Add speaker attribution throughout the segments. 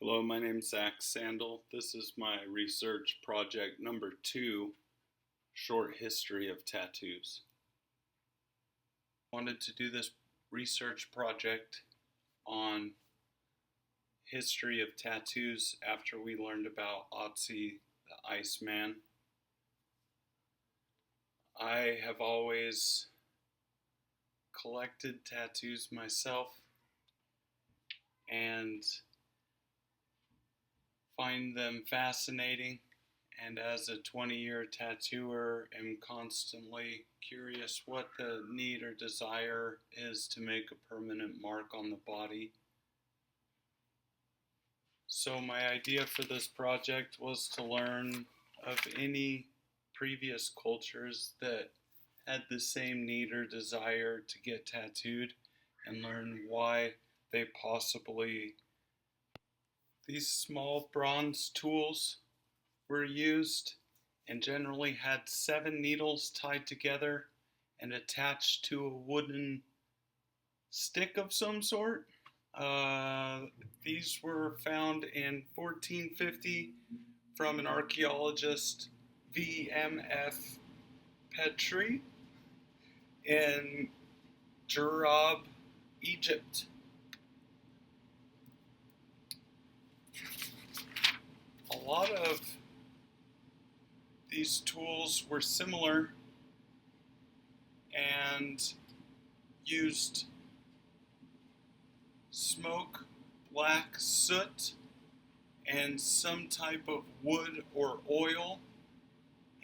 Speaker 1: Hello, my name's Zach Sandel. This is my research project number 2, Short History of Tattoos. I wanted to do this research project on history of tattoos after we learned about ARTH, the Iceman. I have always collected tattoos myself and find them fascinating, and as a 20-year tattooer am constantly curious what the need or desire is to make a permanent mark on the body. So my idea for this project was to learn of any previous cultures that had the same need or desire to get tattooed and learn why they possibly. These small bronze tools were used and generally had 7 needles tied together and attached to a wooden stick of some sort. These were found in 1450 from an archaeologist, V.M.F. Petrie, in Jurab, Egypt. A lot of these tools were similar and used smoke, black soot, and some type of wood or oil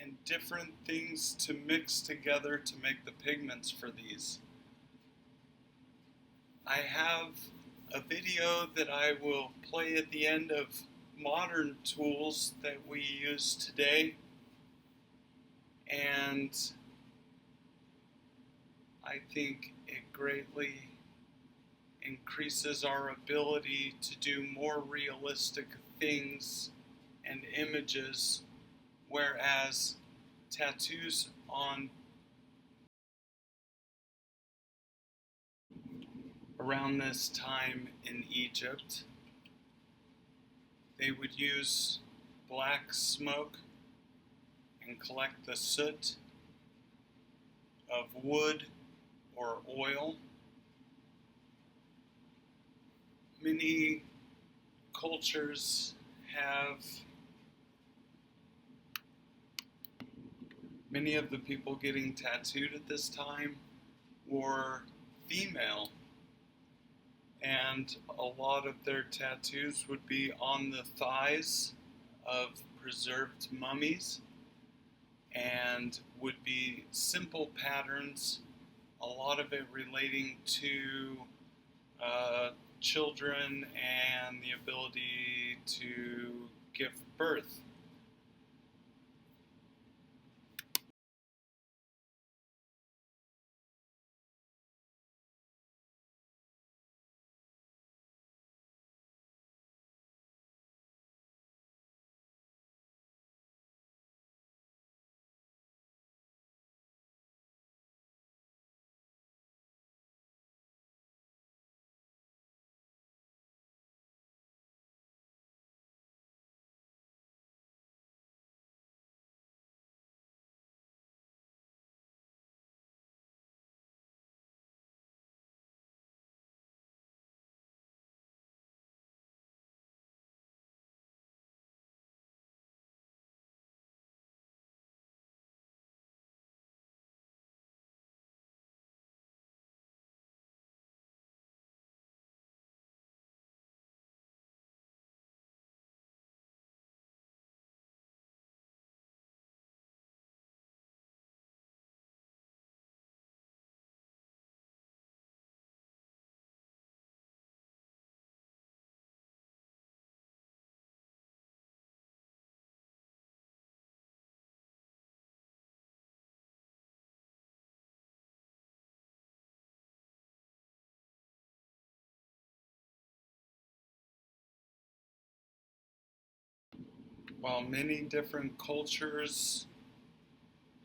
Speaker 1: and different things to mix together to make the pigments for these. I have a video that I will play at the end of modern tools that we use today, and I think it greatly increases our ability to do more realistic things and images, whereas tattoos on around this time in Egypt, they would use black smoke and collect the soot of wood or oil. Many cultures have, many of the people getting tattooed at this time were female, and a lot of their tattoos would be on the thighs of preserved mummies and would be simple patterns, a lot of it relating to children and the ability to give birth. While many different cultures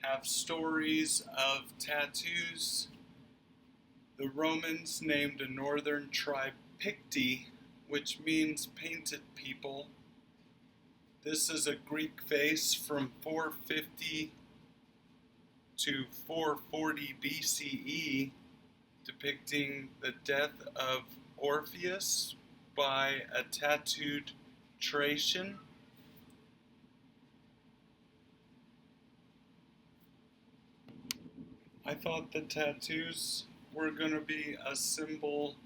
Speaker 1: have stories of tattoos, the Romans named a northern tribe Picti which means painted people. This is a Greek vase from 450 to 440 BCE, depicting the death of Orpheus by a tattooed Thracian. I thought the tattoos were going to be a symbol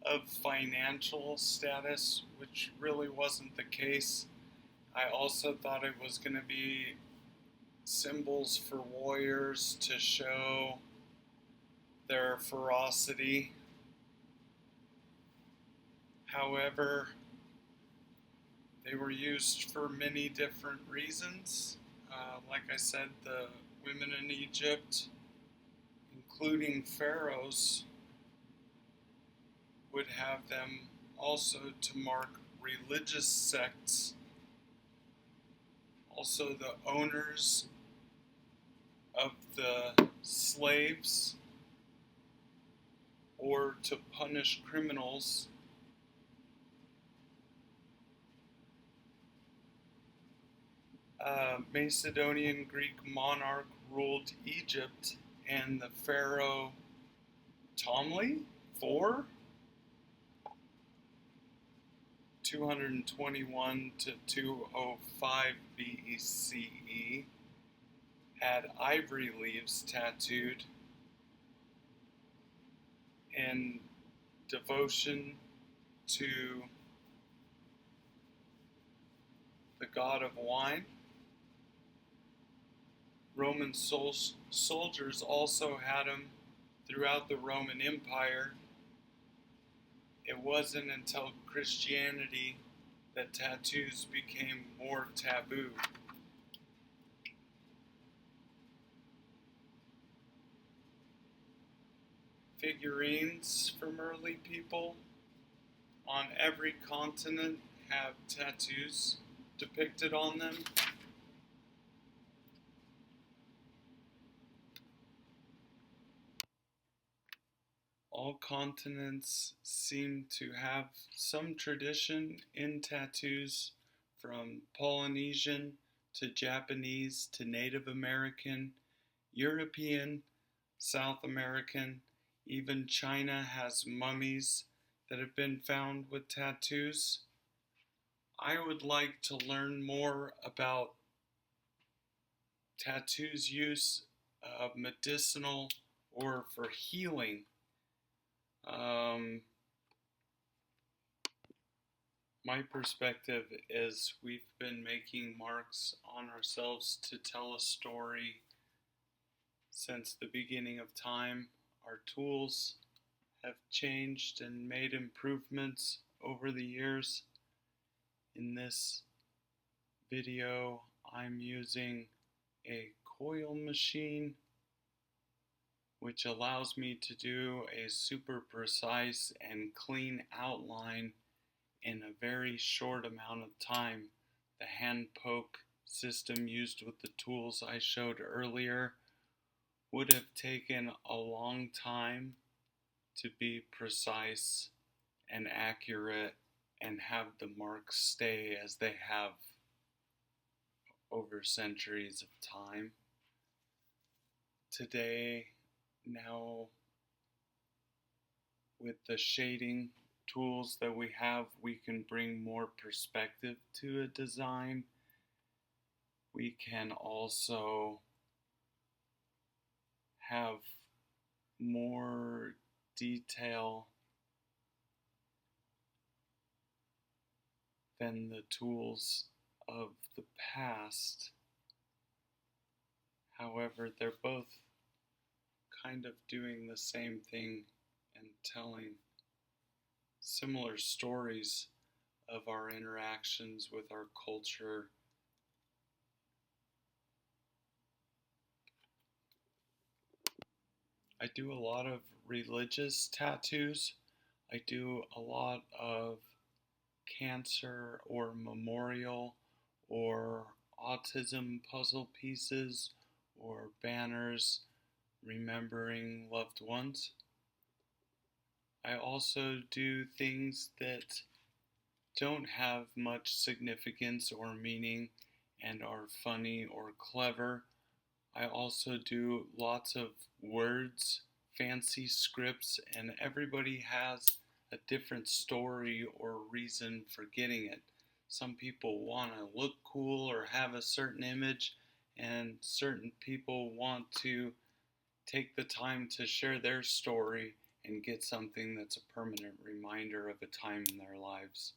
Speaker 1: of financial status, which really wasn't the case. I also thought it was going to be symbols for warriors to show their ferocity. However, they were used for many different reasons. Like I said, the women in Egypt, including pharaohs, would have them also to mark religious sects. Also, the owners of the slaves, or to punish criminals. Macedonian Greek monarch ruled Egypt, and the pharaoh Ptolemy IV, 221 to 205 BCE, had ivory leaves tattooed in devotion to the god of wine. Roman soldiers also had them throughout the Roman Empire. It wasn't until Christianity that tattoos became more taboo. Figurines from early people on every continent have tattoos depicted on them. All continents seem to have some tradition in tattoos, from Polynesian to Japanese to Native American, European, South American. Even China has mummies that have been found with tattoos. I would like to learn more about tattoos' use of medicinal or for healing. My perspective is we've been making marks on ourselves to tell a story since the beginning of time. Our tools have changed and made improvements over the years. In this video, I'm using a coil machine, which allows me to do a super precise and clean outline in a very short amount of time. The hand poke system used with the tools I showed earlier would have taken a long time to be precise and accurate and have the marks stay as they have over centuries of time. Today, now, with the shading tools that we have, we can bring more perspective to a design. We can also have more detail than the tools of the past. However, they're both kind of doing the same thing and telling similar stories of our interactions with our culture. I do a lot of religious tattoos. I do a lot of cancer or memorial or autism puzzle pieces or banners remembering loved ones. I also do things that don't have much significance or meaning and are funny or clever. I also do lots of words, fancy scripts, and everybody has a different story or reason for getting it. Some people want to look cool or have a certain image, and certain people want to take the time to share their story and get something that's a permanent reminder of a time in their lives.